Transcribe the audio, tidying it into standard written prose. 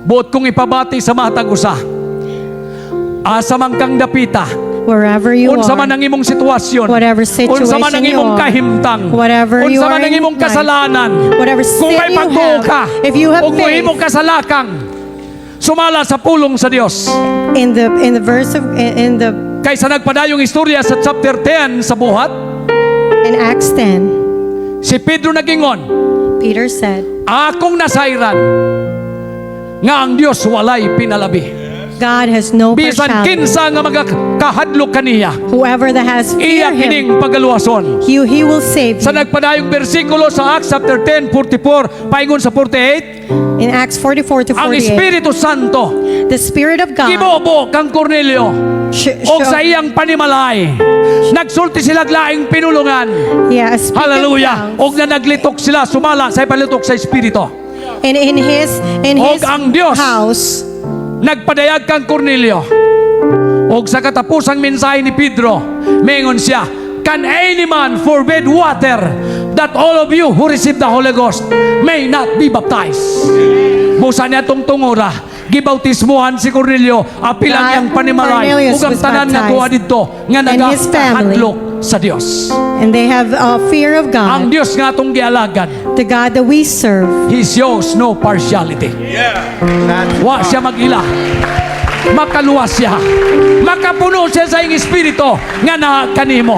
Buot kong ipabati sa matag usa. Asa man kang dapita, wherever you unsa man are, ang imong sitwasyon, whatever unsa man ang situation you imong are, kahimtang, whatever you unsa are man ang in imong life, kasalanan, whatever kung sin may you pagtuo have, ka, if you have ug kung faith, imong kasalakang, sumala sa pulong sa Dios. in the verse of in the Kaysa nagpadayong istorya sa chapter 10 sa buhat, in Acts 10, si Pedro nagingon, Peter said, akong nasayran nga ang Dios walay pinalabi. God has no Bisan partiality. kinsa nga magakahadlok kaniya, Whoever that has iya fear Him, kining pagaluwason. He will save Sa you. nagpadayong bersikulo sa Acts chapter 10, 44, paingon sa 48, In Acts 44 to ang 48, Espiritu Santo the Spirit of God gibobo kang Cornelio o sa iyang panimalay. Nagsulti sila laing pinulungan. yeah, a spirit Hallelujah. of Og na naglitok sila, sumala sa palitok sa Espiritu. And in his Og ang Dios house, nagpadayag kang Cornelio. Og sa katapusang mensahe ni Pedro, mengon siya, can any man forbid water that all of you who receive the Holy Ghost may not be baptized? Busa niya tong tungora, gibautismuhan si Cornelio, apilang God, yang panimalay, Cornelius ug ang was tanan nga baptized. kuha dito, nga And his family. nagahadlok sa Dios. and they have fear of Ang God, Dios nga itong gialagad, the God that we serve. He shows no partiality. Wa siya mag-ila. Makaluwas siya. Makapuno siya sa iyong espiritu nga na kanimo.